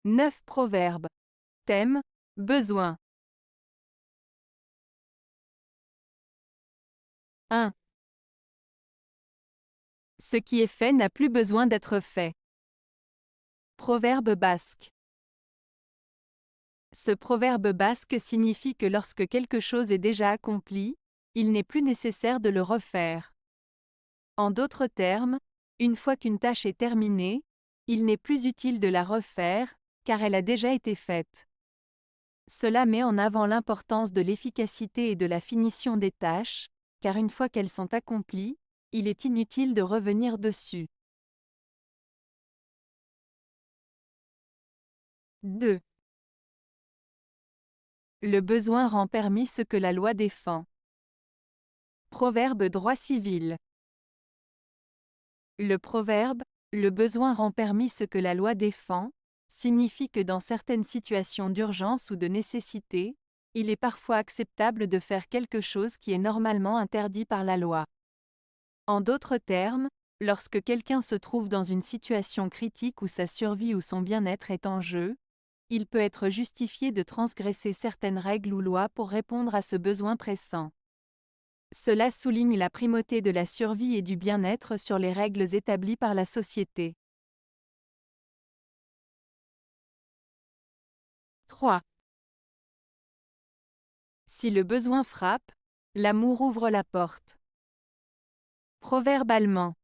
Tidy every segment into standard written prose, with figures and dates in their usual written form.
9 proverbes. Thème, besoin. 1. Ce qui est fait n'a plus besoin d'être fait. Proverbe basque. Ce proverbe basque signifie que lorsque quelque chose est déjà accompli, il n'est plus nécessaire de le refaire. En d'autres termes, une fois qu'une tâche est terminée, il n'est plus utile de la refaire, car elle a déjà été faite. Cela met en avant l'importance de l'efficacité et de la finition des tâches, car une fois qu'elles sont accomplies, il est inutile de revenir dessus. 2. Le besoin rend permis ce que la loi défend. Proverbe droit civil. Le proverbe « Le besoin rend permis ce que la loi défend » signifie que dans certaines situations d'urgence ou de nécessité, il est parfois acceptable de faire quelque chose qui est normalement interdit par la loi. En d'autres termes, lorsque quelqu'un se trouve dans une situation critique où sa survie ou son bien-être est en jeu, il peut être justifié de transgresser certaines règles ou lois pour répondre à ce besoin pressant. Cela souligne la primauté de la survie et du bien-être sur les règles établies par la société. 3. Si le besoin frappe, l'amour ouvre la porte. Proverbe allemand.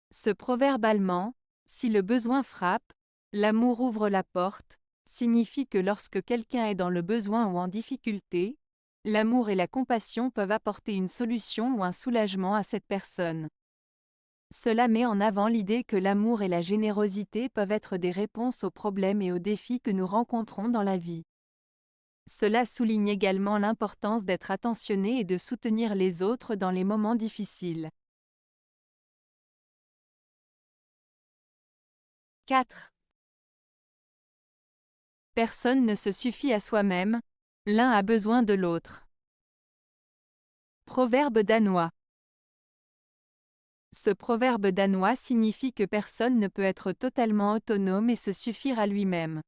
Ce proverbe allemand, si le besoin frappe, l'amour ouvre la porte, signifie que lorsque quelqu'un est dans le besoin ou en difficulté, l'amour et la compassion peuvent apporter une solution ou un soulagement à cette personne. Cela met en avant l'idée que l'amour et la générosité peuvent être des réponses aux problèmes et aux défis que nous rencontrons dans la vie. Cela souligne également l'importance d'être attentionné et de soutenir les autres dans les moments difficiles. 4. Personne ne se suffit à soi-même, l'un a besoin de l'autre. Proverbe danois. Ce proverbe danois signifie que personne ne peut être totalement autonome et se suffire à lui-même.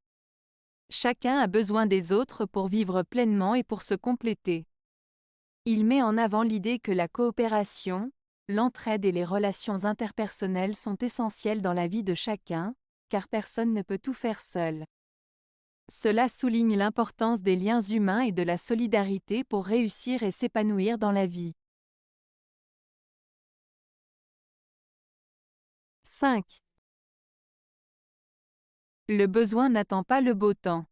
Chacun a besoin des autres pour vivre pleinement et pour se compléter. Il met en avant l'idée que la coopération, l'entraide et les relations interpersonnelles sont essentielles dans la vie de chacun, car personne ne peut tout faire seul. Cela souligne l'importance des liens humains et de la solidarité pour réussir et s'épanouir dans la vie. 5. Le besoin n'attend pas le beau temps.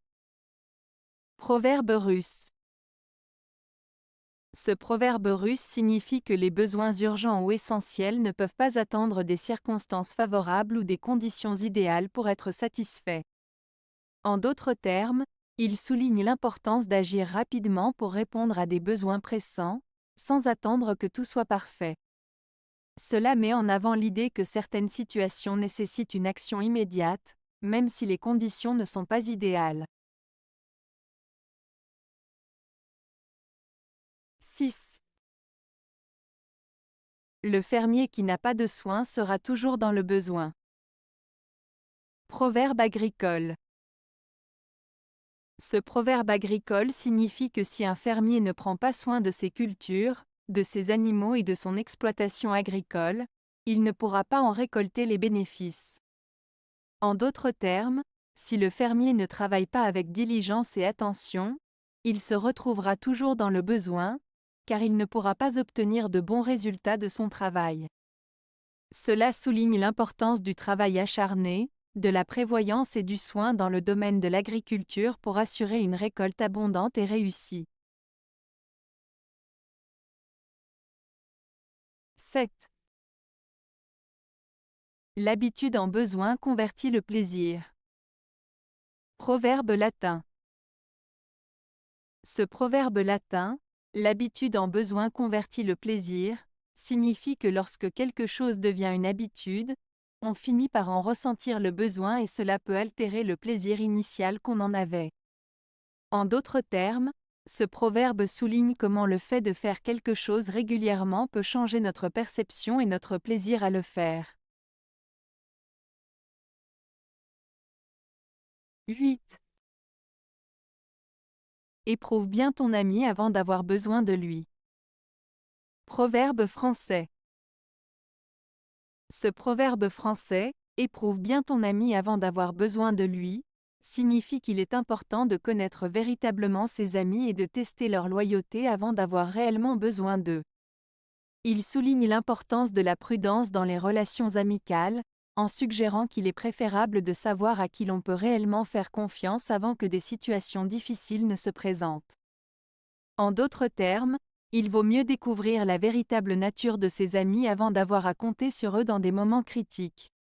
Proverbe russe. Ce proverbe russe signifie que les besoins urgents ou essentiels ne peuvent pas attendre des circonstances favorables ou des conditions idéales pour être satisfaits. En d'autres termes, il souligne l'importance d'agir rapidement pour répondre à des besoins pressants, sans attendre que tout soit parfait. Cela met en avant l'idée que certaines situations nécessitent une action immédiate, même si les conditions ne sont pas idéales. 6. Le fermier qui n'a pas de soin sera toujours dans le besoin. Proverbe agricole. Ce proverbe agricole signifie que si un fermier ne prend pas soin de ses cultures, de ses animaux et de son exploitation agricole, il ne pourra pas en récolter les bénéfices. En d'autres termes, si le fermier ne travaille pas avec diligence et attention, il se retrouvera toujours dans le besoin, car il ne pourra pas obtenir de bons résultats de son travail. Cela souligne l'importance du travail acharné, de la prévoyance et du soin dans le domaine de l'agriculture pour assurer une récolte abondante et réussie. 7. L'habitude en besoin convertit le plaisir. Proverbe latin. Ce proverbe latin, l'habitude en besoin convertit le plaisir, signifie que lorsque quelque chose devient une habitude, on finit par en ressentir le besoin et cela peut altérer le plaisir initial qu'on en avait. En d'autres termes, ce proverbe souligne comment le fait de faire quelque chose régulièrement peut changer notre perception et notre plaisir à le faire. 8. Éprouve bien ton ami avant d'avoir besoin de lui. Proverbe français. Ce proverbe français, éprouve bien ton ami avant d'avoir besoin de lui, signifie qu'il est important de connaître véritablement ses amis et de tester leur loyauté avant d'avoir réellement besoin d'eux. Il souligne l'importance de la prudence dans les relations amicales, en suggérant qu'il est préférable de savoir à qui l'on peut réellement faire confiance avant que des situations difficiles ne se présentent. En d'autres termes, il vaut mieux découvrir la véritable nature de ses amis avant d'avoir à compter sur eux dans des moments critiques.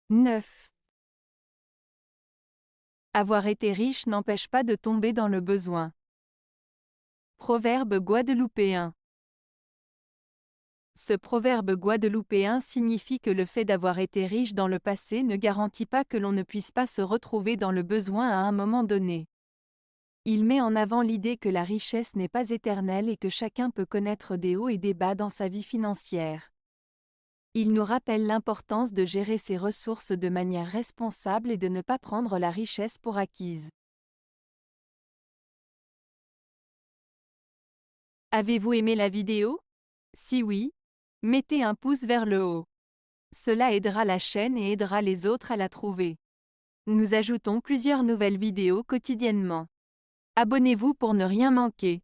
9. Avoir été riche n'empêche pas de tomber dans le besoin. Proverbe guadeloupéen. Ce proverbe guadeloupéen signifie que le fait d'avoir été riche dans le passé ne garantit pas que l'on ne puisse pas se retrouver dans le besoin à un moment donné. Il met en avant l'idée que la richesse n'est pas éternelle et que chacun peut connaître des hauts et des bas dans sa vie financière. Il nous rappelle l'importance de gérer ses ressources de manière responsable et de ne pas prendre la richesse pour acquise. Avez-vous aimé la vidéo? Si oui, mettez un pouce vers le haut. Cela aidera la chaîne et aidera les autres à la trouver. Nous ajoutons plusieurs nouvelles vidéos quotidiennement. Abonnez-vous pour ne rien manquer.